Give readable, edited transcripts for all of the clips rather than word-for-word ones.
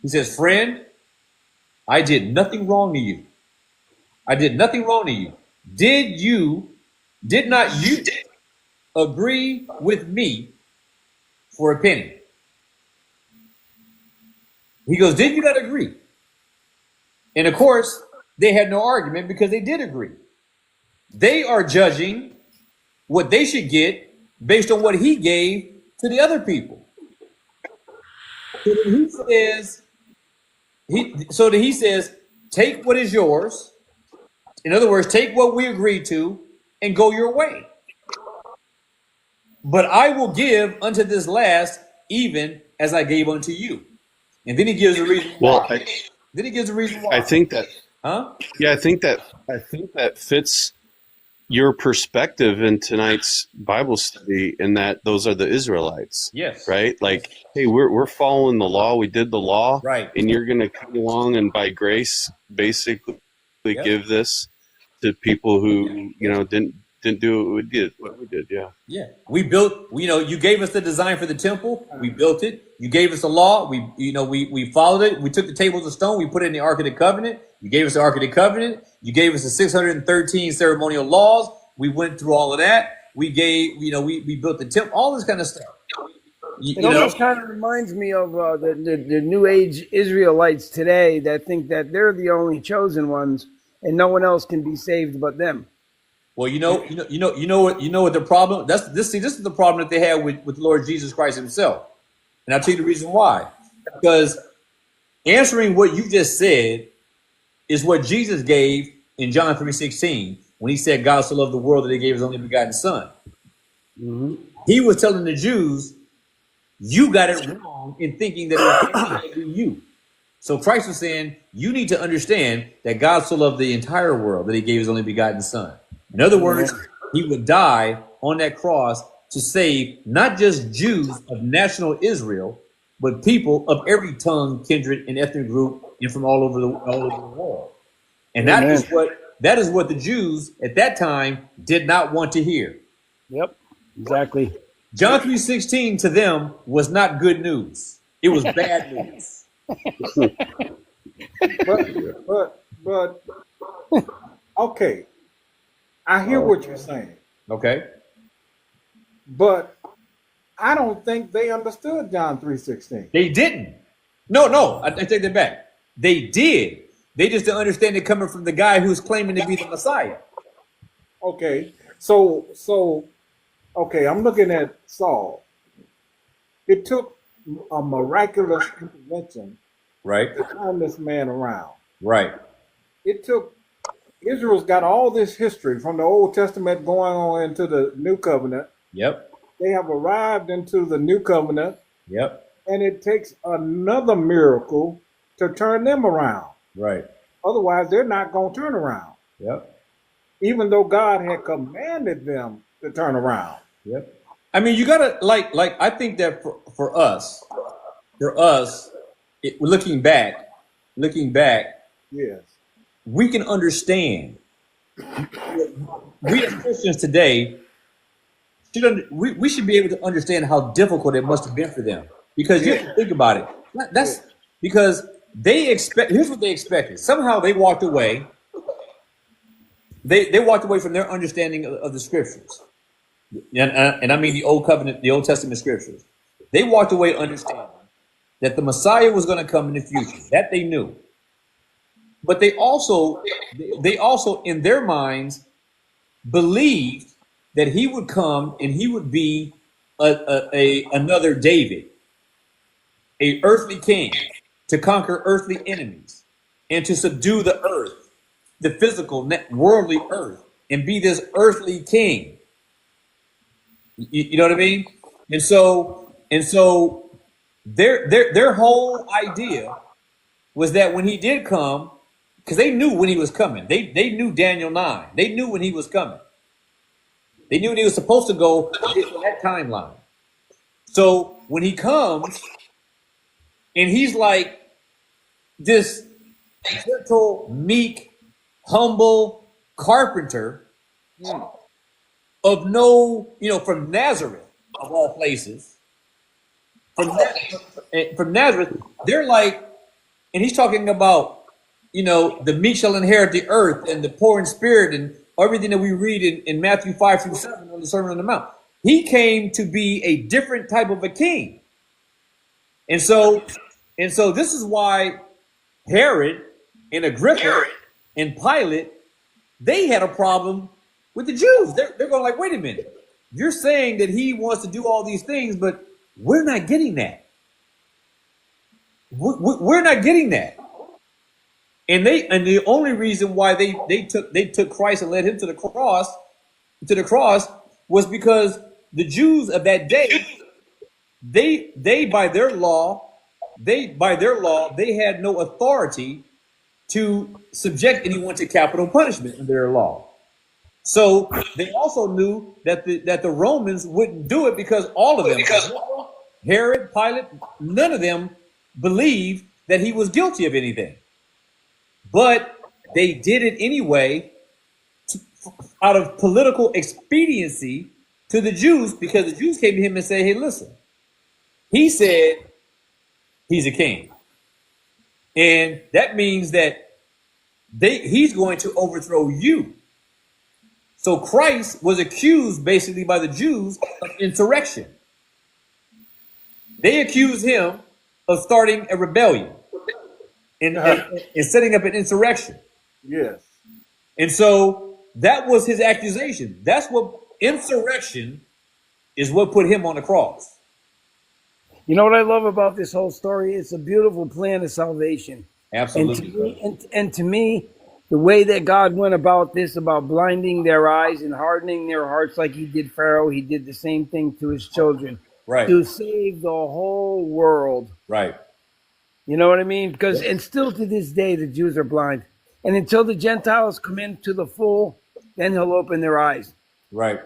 He says, friend, I did nothing wrong to you. I did nothing wrong to you. Did not you agree with me for a penny? He goes, did you not agree? And of course, they had no argument because they did agree. They are judging what they should get based on what he gave to the other people. So then he says, take what is yours. In other words, take what we agreed to and go your way. But I will give unto this last even as I gave unto you. And then he gives a reason why. Then he gives a reason why. I think that, huh? Yeah, I think that fits your perspective in tonight's Bible study, in that those are the Israelites. Yes. Right? Like, hey, we're following the law. We did the law. Right. And you're going to come along and by grace basically give this to people who, didn't do what we did. Yeah. Yeah. We built, you gave us the design for the temple. We built it. You gave us the law. We followed it. We took the tables of stone. We put it in the Ark of the Covenant. You gave us the Ark of the Covenant. You gave us the 613 ceremonial laws. We went through all of that. We gave, we built the temple, all this kind of stuff. It almost kind of reminds me of the New Age Israelites today that think that they're the only chosen ones and no one else can be saved but them. Well, you know what the problem. This is the problem that they have with Lord Jesus Christ himself. And I'll tell you the reason why. Because answering what you just said is what Jesus gave in John 3:16 when he said, God so loved the world that he gave his only begotten son. Mm-hmm. He was telling the Jews, you got it wrong in thinking that it was be you. So Christ was saying, you need to understand that God so loved the entire world that he gave his only begotten son. In other words, he would die on that cross to save not just Jews of national Israel, but people of every tongue, kindred, and ethnic group, and from all over the world. And that is what the Jews at that time did not want to hear. Yep, exactly. John 3:16 to them was not good news. It was bad news. but okay. I hear what you're saying. Okay. But I don't think they understood John 3:16. They didn't. No, I take that back. They did. They just didn't understand it coming from the guy who's claiming to be the Messiah. Okay. So okay, I'm looking at Saul. It took a miraculous intervention, right, to turn this man around. Right. It took Israel's got all this history from the Old Testament going on into the New Covenant. Yep. They have arrived into the New Covenant. Yep. And it takes another miracle to turn them around. Right. Otherwise, they're not going to turn around. Yep. Even though God had commanded them to turn around. Yep. I mean, you gotta like. I think that for us, looking back, yes, we can understand. We as Christians today, we should be able to understand how difficult it must have been for them. Because you have to think about it. That's because they expect. Here's what they expected. Somehow they walked away. They walked away from their understanding of the scriptures, and I mean the Old Covenant, the Old Testament scriptures. They walked away understanding that the Messiah was going to come in the future. That they knew. But they also in their minds believed that he would come and he would be another David, a earthly king to conquer earthly enemies and to subdue the earth, the physical, worldly earth, and be this earthly king. You know what I mean? And so their whole idea was that when he did come, because they knew when he was coming. They knew Daniel 9. They knew when he was coming. They knew when he was supposed to go based on that timeline. So when he comes, and he's like this gentle, meek, humble carpenter of from Nazareth, of all places. From Nazareth, they're like, And he's talking about, the meek shall inherit the earth and the poor in spirit and everything that we read in Matthew 5-7 on the Sermon on the Mount. He came to be a different type of a king. And so this is why Herod and Agrippa and Pilate, they had a problem with the Jews. They're going like, wait a minute. You're saying that he wants to do all these things, but we're not getting that. We're not getting that. And the only reason why they took Christ and led him to the cross was because the Jews of that day, they by their law, they had no authority to subject anyone to capital punishment in their law. So they also knew that the Romans wouldn't do it because all of them, Herod, Pilate, none of them believed that he was guilty of anything. But they did it anyway out of political expediency to the Jews, because the Jews came to him and said, hey, listen, he said he's a king. And that means that he's going to overthrow you. So Christ was accused basically by the Jews of insurrection. They accused him of starting a rebellion and setting up an insurrection. Yes. And so that was his accusation. That's what insurrection is, what put him on the cross. You know what I love about this whole story? It's a beautiful plan of salvation. Absolutely. And to me, the way that God went about this, about blinding their eyes and hardening their hearts like he did Pharaoh, he did the same thing to his children. Right. To save the whole world. Right. You know what I mean? Because, and still to this day, the Jews are blind. And until the Gentiles come into the full, then he'll open their eyes. Right.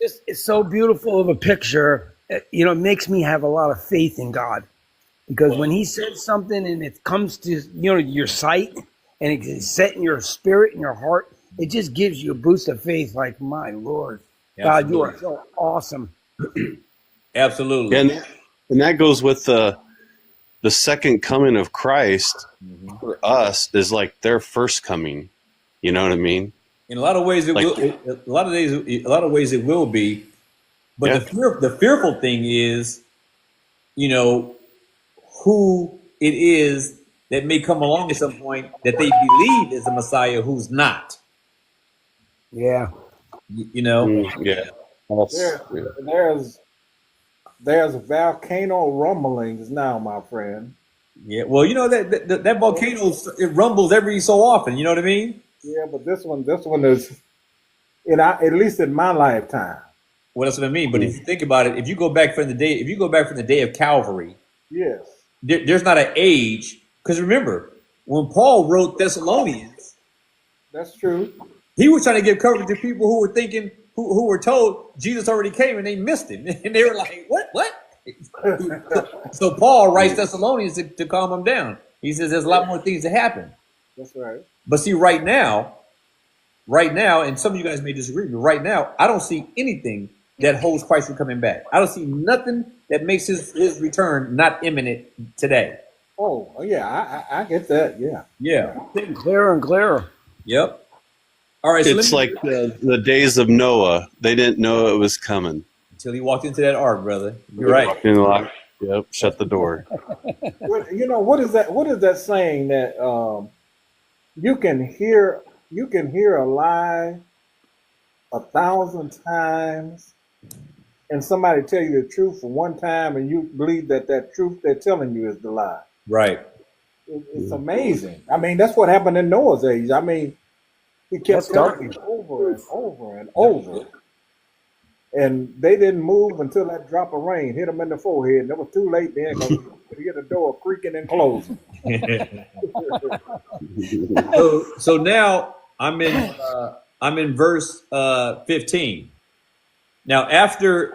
It's so beautiful of a picture. It makes me have a lot of faith in God. Because when he says something and it comes to, your sight, and it's set in your spirit and your heart, it just gives you a boost of faith. Like, my Lord, God, you are so awesome. Absolutely. And that goes with the second coming of Christ for us is like their first coming. You know what I mean? In a lot of ways, it will be. But the fearful thing is, who it is that may come along at some point that they believe is the Messiah who's not. Yeah. Yeah. There's volcano rumblings now, my friend. Yeah. Well, that volcano, it rumbles every so often. You know what I mean? Yeah, but this one is, at least in my lifetime. Well, that's what I mean. But if you think about it, if you go back from the day of Calvary, yes, there's not an age. Because remember, when Paul wrote Thessalonians, that's true. He was trying to give courage to people who were thinking, who were told Jesus already came and they missed him, and they were like, "What?" So Paul writes Thessalonians to calm them down. He says there's a lot more things to happen. That's right. But see, right now, and some of you guys may disagree, but right now, I don't see anything that holds Christ from coming back. I don't see nothing that makes his return not imminent today. Oh, yeah, I get that. Yeah. Yeah. Getting clearer and clearer. Yep. All right. It's like the days of Noah. They didn't know it was coming. Until he walked into that ark, brother. You're right. Yep. Shut the door. What is that? What is that saying that you can hear a lie 1,000 times, and somebody tell you the truth for one time, and you believe that truth they're telling you is the lie. Right. It's amazing. I mean, that's what happened in Noah's age. I mean, he kept telling you over and over and over. And they didn't move until that drop of rain hit them in the forehead. And it was too late then because you could hear the door creaking and closing. So now I'm in verse 15. Now after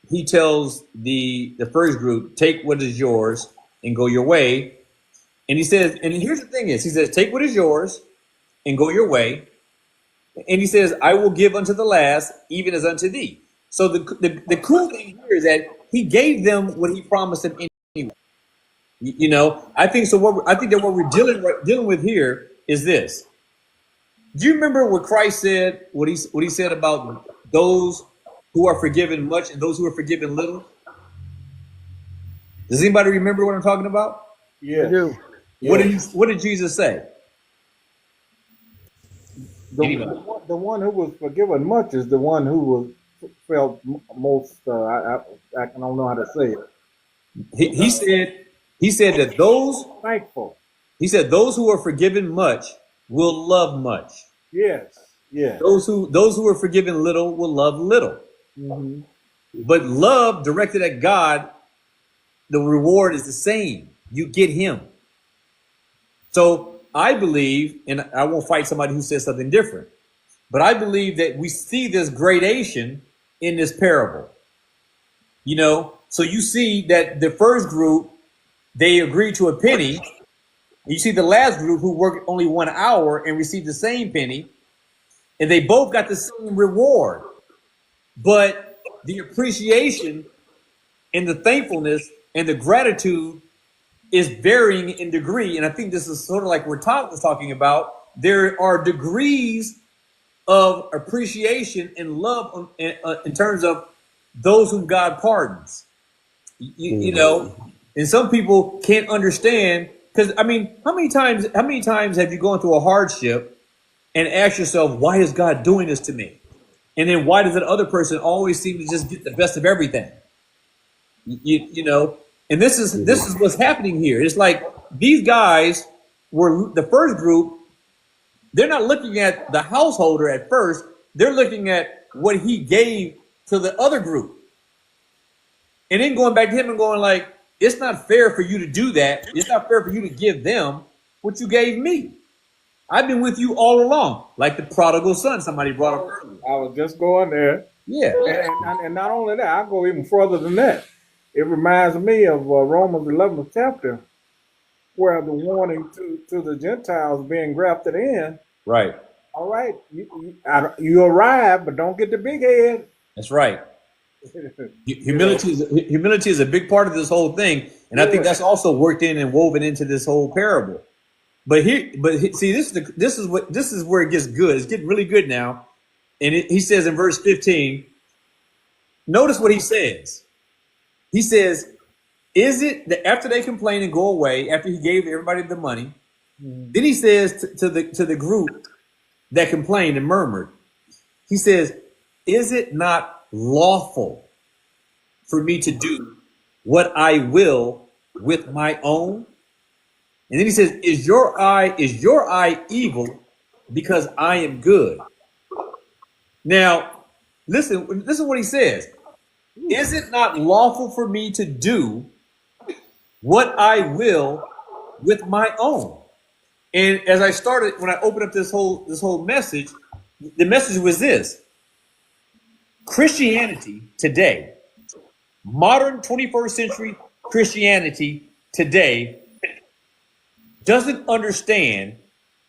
he tells the first group, take what is yours and go your way. And he says, and here's the thing is, he says, take what is yours and go your way. And he says, I will give unto the last, even as unto thee. So the cool thing here is that he gave them what he promised them anyway. You know, I think so. I think that what we're dealing with here is this. Do you remember what Christ said? What he said about those who are forgiven much and those who are forgiven little? Does anybody remember what I'm talking about? I Yes. do. What did Jesus say? Anybody? The one who was forgiven much is the one who was felt most. I don't know how to say it. He said that those Thankful. he said those who are forgiven much will love much. Yes. Yes. Those who are forgiven little will love little. Hmm. But love directed at God, the reward is the same. You get him. So I believe, and I won't fight somebody who says something different, but I believe that we see this gradation in this parable. You know, so you see that the first group, they agreed to a penny. You see the last group who worked only 1 hour and received the same penny, and they both got the same reward. But the appreciation and the thankfulness and the gratitude is varying in degree. And I think this is sort of like what Todd was talking about. There are degrees of appreciation and love in terms of those whom God pardons. You know, and some people can't understand, because I mean, how many times have you gone through a hardship and asked yourself, why is God doing this to me? And then why does that other person always seem to just get the best of everything? You know, and this is what's happening here. It's like these guys were the first group. They're not looking at the householder at first. They're looking at what he gave to the other group. And then going back to him and going like, it's not fair for you to do that. It's not fair for you to give them what you gave me. I've been with you all along, like the prodigal son somebody brought up earlier. I was just going there. Yeah. And not only that, I go even further than that. It reminds me of Romans 11th chapter, where the warning to the Gentiles being grafted in. Right. All right, you arrive, but don't get the big head. That's right. Humility is a big part of this whole thing, and I think that's also worked in and woven into this whole parable. But see, this is where it gets good. It's getting really good now. And he says in verse 15, notice what he says. He says, is it that after they complain and go away, after he gave everybody the money, then he says to the group that complained and murmured, he says, is it not lawful for me to do what I will with my own? And then he says, is your eye evil because I am good? Now, listen what he says. Is it not lawful for me to do what I will with my own? And as I started, when I opened up this whole message, the message was this: Christianity today, modern 21st century Christianity today, doesn't understand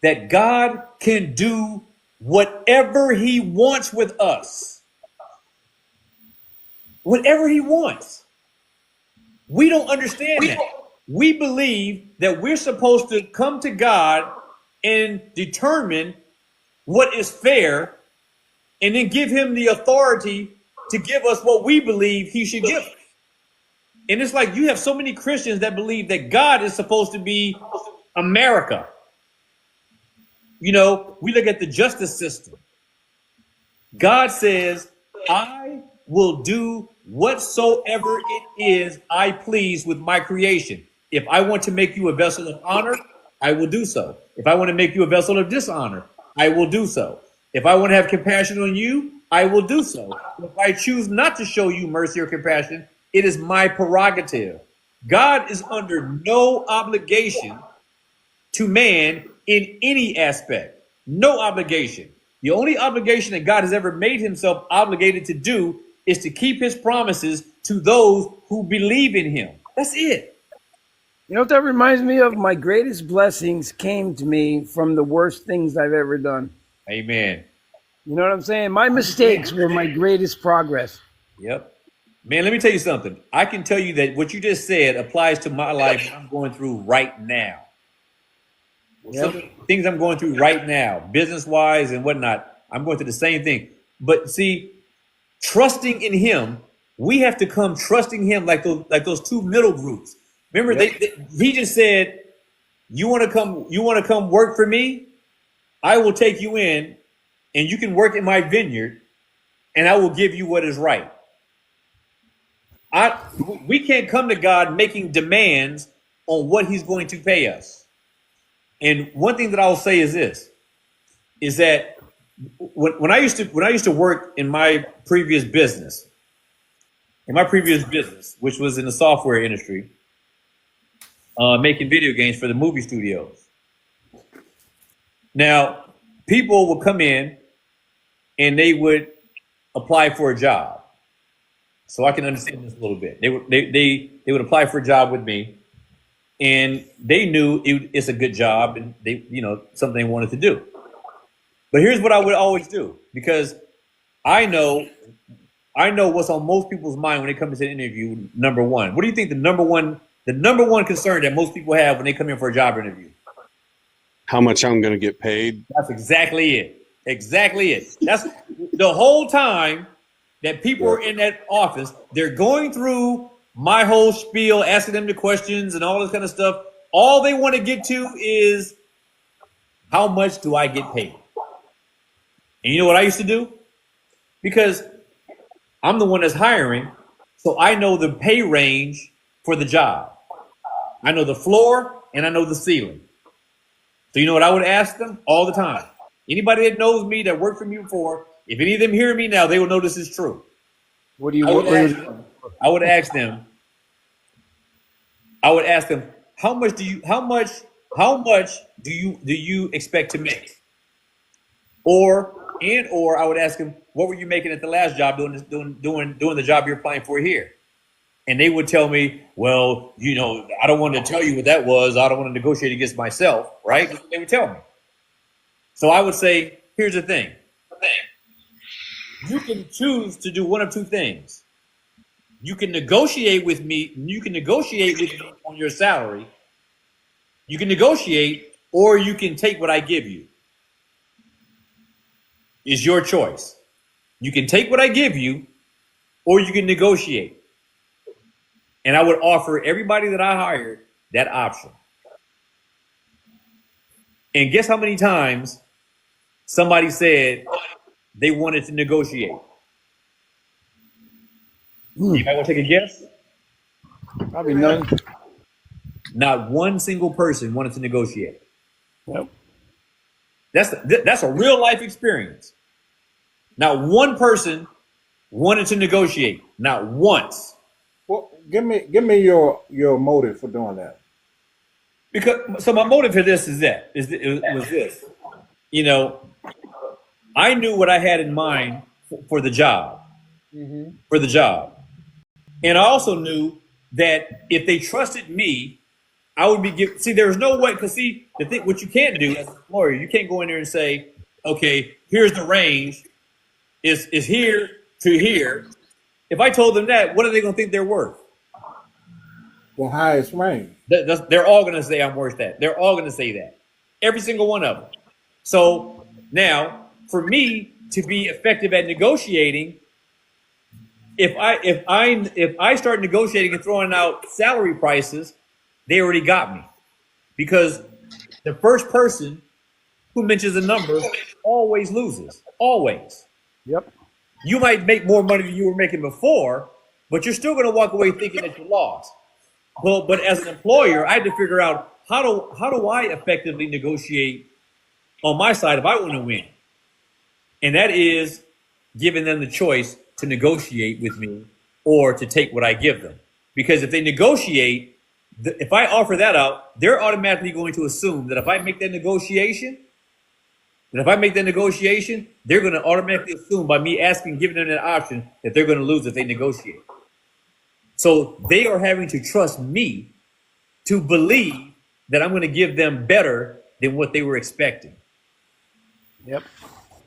that God can do whatever he wants with us. Whatever he wants. We don't understand that. We believe that we're supposed to come to God and determine what is fair and then give him the authority to give us what we believe he should give us. And it's like you have so many Christians that believe that God is supposed to be America. You know, we look at the justice system. God says, I will do whatsoever it is I please with my creation. If I want to make you a vessel of honor, I will do so. If I want to make you a vessel of dishonor, I will do so. If I want to have compassion on you, I will do so. If I choose not to show you mercy or compassion, it is my prerogative. God is under no obligation to man in any aspect. No obligation. The only obligation that God has ever made himself obligated to do is to keep his promises to those who believe in him. That's it. You know what that reminds me of? My greatest blessings came to me from the worst things I've ever done. Amen. You know what I'm saying? My mistakes were my greatest progress. Yep. Man, let me tell you something. I can tell you that what you just said applies to my life that I'm going through right now. Some of the things I'm going through right now, business wise and whatnot, I'm going through the same thing. But see, trusting in him, we have to come trusting him like those two middle groups. Remember, he just said, you want to come work for me? I will take you in and you can work in my vineyard and I will give you what is right. We can't come to God making demands on what he's going to pay us. And one thing that I'll say is this, is that when I used to work in my previous business, which was in the software industry, making video games for the movie studios. Now, people would come in and they would apply for a job. So I can understand this a little bit. They would apply for a job with me, and they knew it's a good job and they, something they wanted to do. But here's what I would always do, because I know what's on most people's mind when they come into an interview. Number one, what do you think the number one concern that most people have when they come in for a job interview? How much I'm going to get paid? That's exactly it. Exactly it. That's the whole time that people are in that office. They're going through my whole spiel, asking them the questions and all this kind of stuff. All they want to get to is, how much do I get paid? And you know what I used to do? Because I'm the one that's hiring, so I know the pay range for the job. I know the floor and I know the ceiling. So you know what I would ask them all the time? Anybody that knows me, that worked for me before, if any of them hear me now, they will know this is true. What do you? I would ask them, how much do you expect to make? Or I would ask them, what were you making at the last job doing the job you're applying for here? And they would tell me, well, I don't want to tell you what that was. I don't want to negotiate against myself, right? That's what they would tell me. So I would say, here's the thing. You can choose to do one of two things. You can negotiate with me. You can negotiate with me on your salary. You can negotiate, or you can take what I give you. It's your choice. You can take what I give you, or you can negotiate. And I would offer everybody that I hired that option. And guess how many times somebody said they wanted to negotiate? You might want to take a guess? Probably none. Not one single person wanted to negotiate. Yep. That's a real life experience. Not one person wanted to negotiate. Not once. Well, give me your motive for doing that. Because my motive for this was this. I knew what I had in mind for the job. Mm-hmm. For the job. And I also knew that if they trusted me, I would be there's no way, because what you can't do as a lawyer, you can't go in there and say, okay, here's the range, is here to here. If I told them that, what are they going to think they're worth? The highest range. They're all going to say I'm worth that. They're all going to say that. Every single one of them. So now, for me to be effective at negotiating, if I start negotiating and throwing out salary prices, they already got me. Because the first person who mentions a number always loses. Always. Yep. You might make more money than you were making before, but you're still going to walk away thinking that you lost. Well, but as an employer, I had to figure out how do I effectively negotiate on my side if I want to win? And that is giving them the choice to negotiate with me or to take what I give them. Because if they negotiate, if I offer that out, they're automatically going to assume that if I make that negotiation, they're going to automatically assume by me giving them that option, that they're going to lose if they negotiate. So they are having to trust me to believe that I'm going to give them better than what they were expecting. Yep.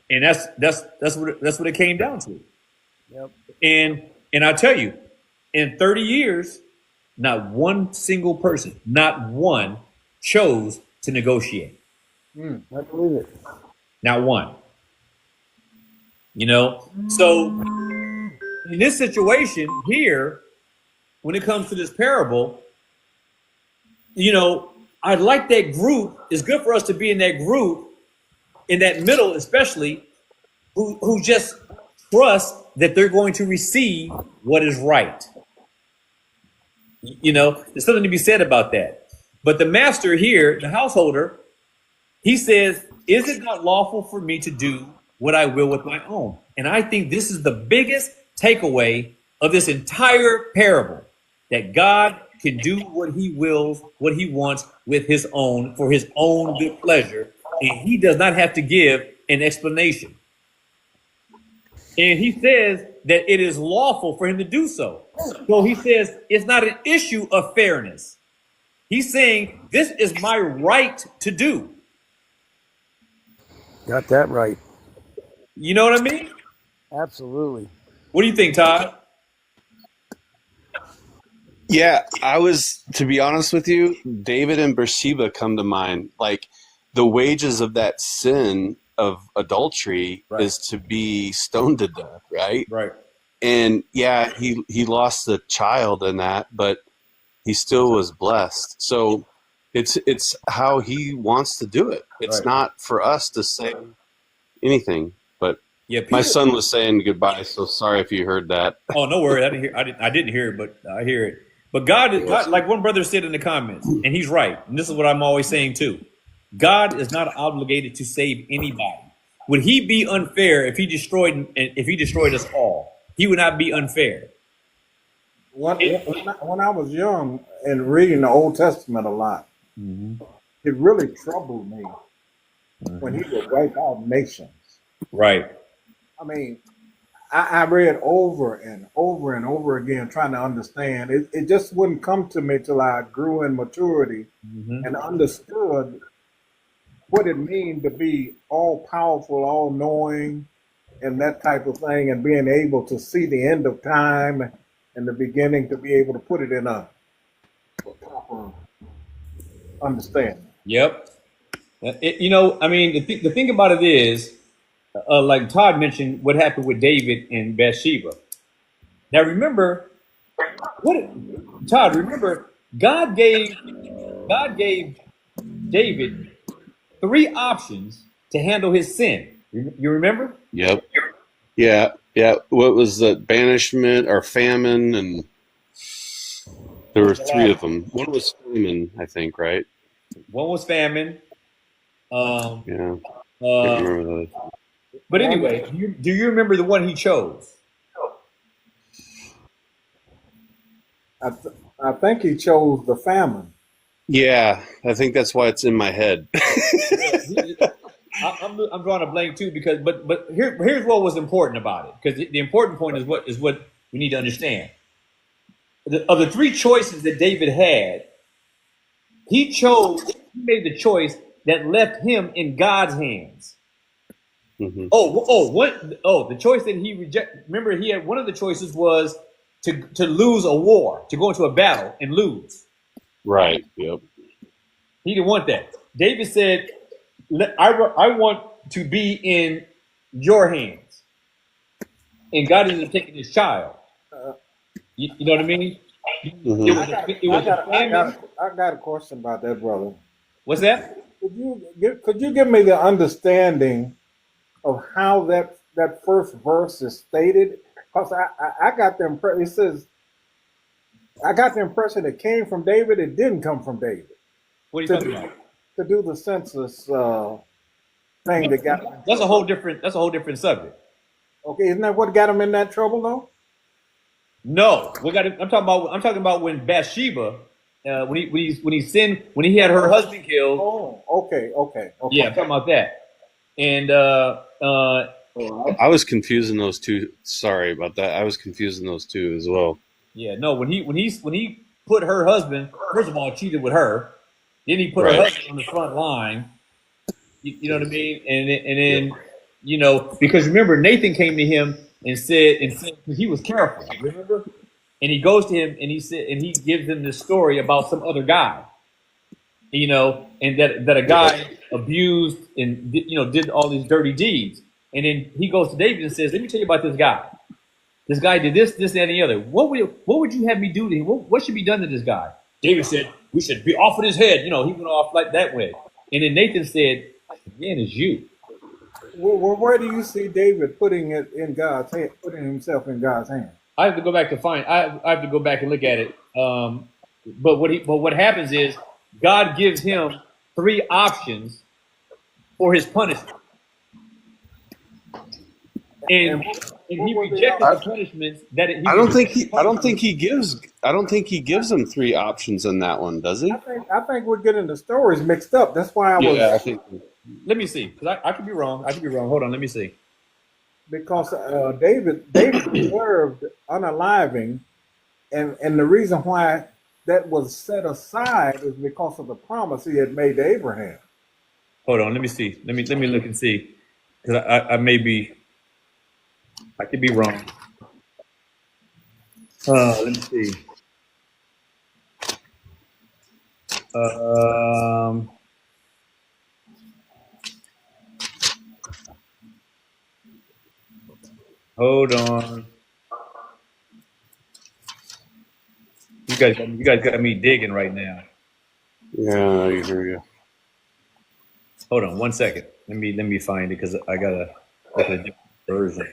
And that's what it came down to. Yep. And I'll tell you, In 30 years, not one single person, not one, chose to negotiate. I believe it. Not one. You know? So in this situation here, when it comes to this parable, you know, I like that group. It's good for us to be in that group, in that middle, especially, who just trust that they're going to receive what is right. You know, there's something to be said about that. But the master here, the householder, he says, is it not lawful for me to do what I will with my own? And I think this is the biggest takeaway of this entire parable, that God can do what he wills, what he wants with his own, for his own good pleasure. And he does not have to give an explanation. And he says that it is lawful for him to do so. So he says it's not an issue of fairness. He's saying this is my right to do. Got that right. You know what I mean? Absolutely. What do you think, Todd? Yeah, to be honest with you, David and Bathsheba come to mind. Like, the wages of that sin of adultery is to be stoned to death, right? Right. And yeah, he lost the child in that, but he still was blessed. So it's how he wants to do it. It's not for us to say anything. But yeah, my son was saying goodbye, so sorry if you heard that. Oh, no worries. I didn't hear it, but I hear it. But God, like one brother said in the comments, and he's right. And this is what I'm always saying too. God is not obligated to save anybody. Would he be unfair if he destroyed us all? He would not be unfair. When I was young and reading the Old Testament a lot, it really troubled me when he would wipe out nations. Right. I mean, I read over and over and over again trying to understand. It just wouldn't come to me till I grew in maturity and understood what it means to be all powerful, all knowing, and that type of thing, and being able to see the end of time and the beginning, to be able to put it in a proper understanding. Yep. You know, I mean, the thing about it is, like Todd mentioned, what happened with David and Bathsheba. Now remember, Todd, remember, God gave David 3 options to handle his sin. You remember? Yep. Yeah. What was the banishment or famine? And there were 3 of them. One was famine, I think, right? One was famine. Yeah. I remember those. But anyway, do you remember the one he chose? I think he chose the famine. Yeah, I think that's why it's in my head. I'm drawing a blank too, because but here's what was important about it, because the important point is what we need to understand. Of the 3 choices that David had, he made the choice that left him in God's hands. Mm-hmm. The choice that he rejected. Remember, he had one of the choices was to lose a war, to go into a battle and lose. Right. Yep. He didn't want that. David said, I want to be in your hands. And God ended up taking his child. You know what I mean? Mm-hmm. I got a question about that, brother. What's that? Could you give me the understanding of how that first verse is stated? Because I got the impression, it says, I got the impression it came from David. It didn't come from David. What are you talking about? To do the census thing that got him. That's a whole different subject. Okay, isn't that what got him in that trouble though? No, I'm talking about when Bathsheba, when he sinned, when he had her husband killed. Oh, okay. Yeah, I'm talking about that. And I was confusing those 2. Sorry about that. I was confusing those 2 as well. Yeah, no. When he put her husband, first of all, cheated with her. Then he put her husband on the front line. You know what I mean? And then you know, because remember, Nathan came to him and said because he was careful, remember? and he goes to him and he gives him this story about some other guy, and that a guy abused and did all these dirty deeds. And then he goes to David and says, "Let me tell you about this guy. This guy did this, that, and the other. What would you have me do to him? What should be done to this guy?" David said, "We should be off of his head." He went off like that way. And then Nathan said, "Man, it's you." Well, where do you see David putting it in God's hand, putting himself in God's hand? I have to go back to I have to go back and look at it. But what happens is God gives him 3 options for his punishment, and he rejected the punishments that I don't think he gives them 3 options in that one, does he? I think we're getting the stories mixed up. That's why I was. Yeah, I think. Let me see, because I could be wrong. Hold on, let me see. Because David deserved unaliving, and the reason why that was set aside is because of the promise he had made to Abraham. Hold on, let me see. Let me look and see, because I could be wrong. Let me see. Hold on. You guys got me digging right now. Yeah, I hear you. Hold on 1 second. Let me find it, because I gotta look at a different version.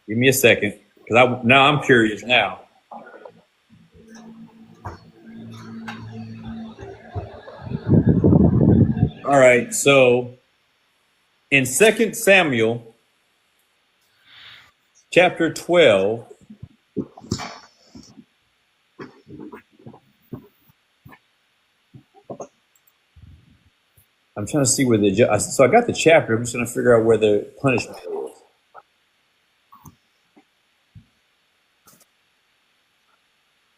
Give me a second, because now I'm curious now. All right, so in 2 Samuel chapter 12, I'm trying to see where so I got the chapter. I'm just trying to figure out where the punishment is.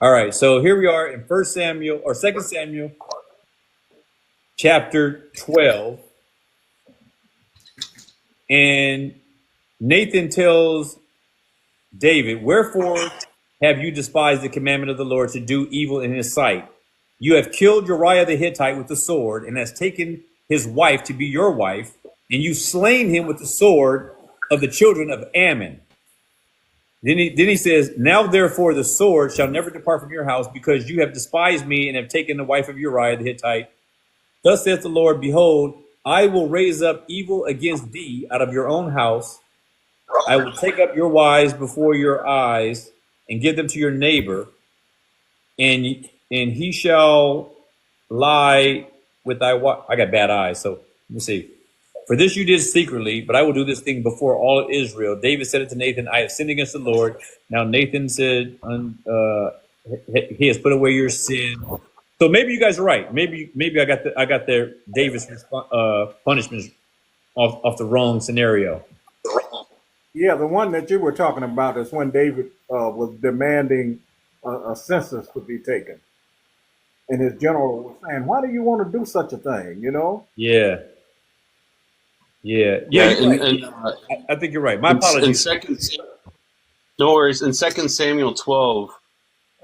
All right, so here we are in 2 Samuel chapter 12. And Nathan tells David, "Wherefore have you despised the commandment of the Lord to do evil in his sight? You have killed Uriah the Hittite with the sword, and has taken his wife to be your wife, and you slain him with the sword of the children of Ammon." Then he says, "Now therefore the sword shall never depart from your house, because you have despised me and have taken the wife of Uriah the Hittite. Thus saith the Lord, behold, I will raise up evil against thee out of your own house. I will take up your wives before your eyes and give them to your neighbor, and he shall lie with thy wife." I got bad eyes, so let me see. "For this you did secretly, but I will do this thing before all Israel. David said unto Nathan, I have sinned against the Lord. Now Nathan said, he has put away your sin." So maybe you guys are right. Maybe I got their David's punishments off the wrong scenario. Yeah, the one that you were talking about is when David was demanding a census to be taken, and his general was saying, "Why do you want to do such a thing?" Yeah. You're right. I think you're right. My apologies. No worries. In 2 Samuel 12,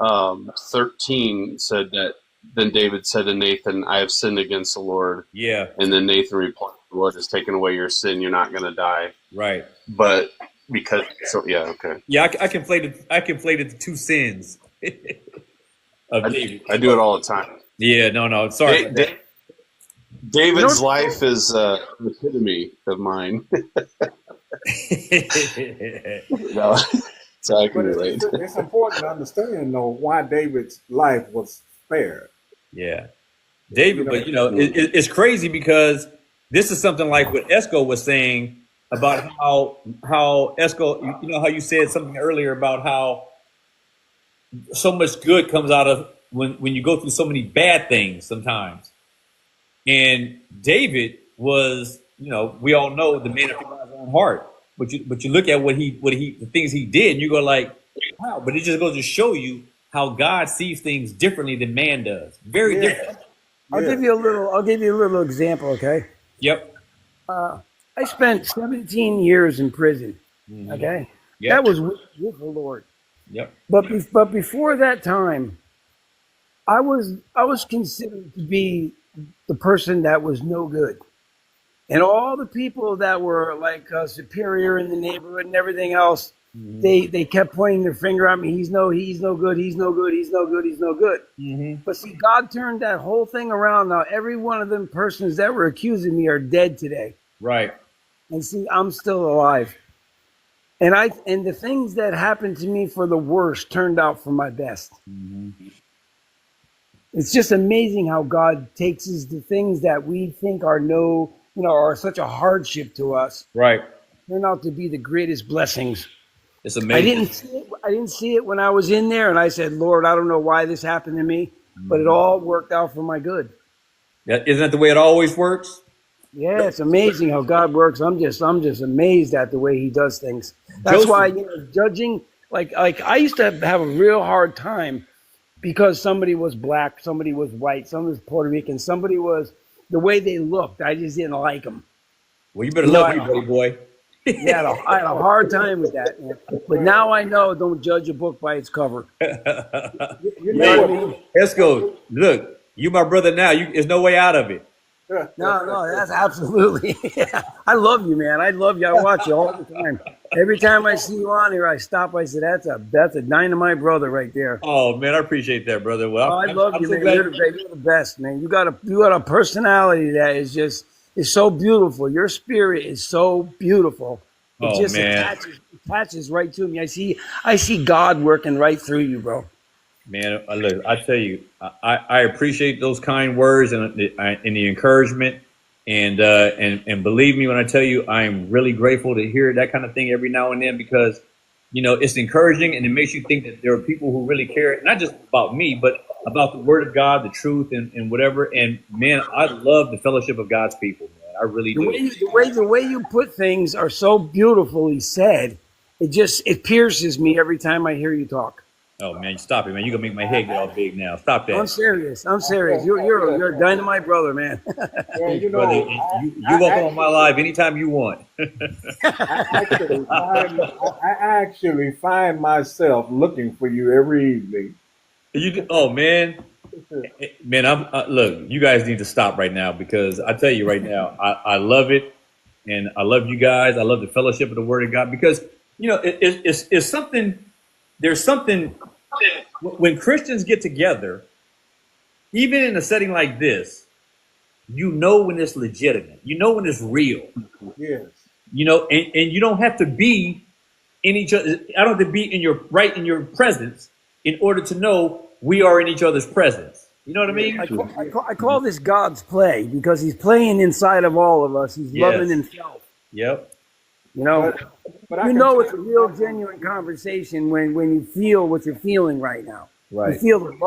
13 said that, then David said to Nathan, "I have sinned against the Lord." Yeah. And then Nathan replied, "The Lord has taken away your sin. You're not going to die." Right. But okay. Yeah, I conflated the 2 sins of David. I do it all the time. Yeah, no. Sorry. David's life is an epitome of mine. No, so I can relate. It's important to understand, though, why David's life was spared. Yeah, David, but it's crazy, because this is something like what Esco was saying about how Esco, how you said something earlier about how so much good comes out of when you go through so many bad things sometimes. And David was, we all know the man after God's own heart. But you look at the things he did, and you go like, wow. But it just goes to show you how God sees things differently than man does. Very different. I'll give you a little example, okay? Yep. I spent 17 years in prison. Mhm. Okay, Yep. that was with the Lord. Yep. But before that time, I was considered to be the person that was no good, and all the people that were like superior in the neighborhood and everything else, Mhm. they kept pointing their finger at me. He's no good. He's no good. He's no good. He's no good. Mhm. But see, God turned that whole thing around. Now every one of them persons that were accusing me are dead today, Right. and see, I'm still alive. And the things that happened to me for the worst turned out for my best. Mhm. It's just amazing how God takes us the things that we think are are such a hardship to us, Right. turn out to be the greatest blessings. It's I amazing. didn't see it when I was in there, and I said, Lord, I don't know why this happened to me, but it all worked out for my good. Isn't that the way it always works? Yeah, it's amazing how God works. I'm just amazed at the way He does things. That's Joseph. why judging, like I used to have a real hard time because somebody was black, somebody was white, somebody was Puerto Rican, somebody was the way they looked. I just didn't like them. Well, you better You know, love me, buddy boy. Yeah, I had a hard time with that, man. But now I know don't judge a book by its cover. You You know know what? what I mean? Esco, look, you my brother now. There's no way out of it. No, that's absolutely. Yeah. I love you, man. I love you. I watch you all the time. Every time I see you on here, I stop. I say, that's a dynamite brother right there. Oh man, I appreciate that, brother. Well, Oh, I love I'm you, so man. glad. You're the best, man. You got a personality that is so beautiful. Your spirit is so beautiful. It Oh just man, attaches right to me. I see God working right through you, bro. man, look, I tell you, I appreciate those kind words and the encouragement, and believe me when I tell you, I am really grateful to hear that kind of thing every now and then because it's encouraging and it makes you think that there are people who really care, not just about me, but about the Word of God, the truth, and whatever. And man, I love the fellowship of God's people, man. I really The do. way you put things are so beautifully said. It pierces me every time I hear you talk. Oh man, stop it, man. You're gonna make my head get all big now. Stop I'm that. serious. I'm serious. You're a dynamite brother, man. Well, you Brother, know, you welcome on my live anytime you want. I actually find myself looking for you every evening. Oh man, man. Look. You guys need to stop right now because I tell you right now, I love it, and I love you guys. I love the fellowship of the Word of God because it's something. There's something when Christians get together, even in a setting like this. You know when it's legitimate. You know when it's real. Yes. And you don't have to be in each other. I don't have to be in your presence in order to know we are in each other's presence. You know what I mean? I call this God's play because He's playing inside of all of us. He's Yes. loving Himself. Yep. You know, But I you can know tell it's a real genuine conversation when you feel what you're feeling right now. Right. You feel the love.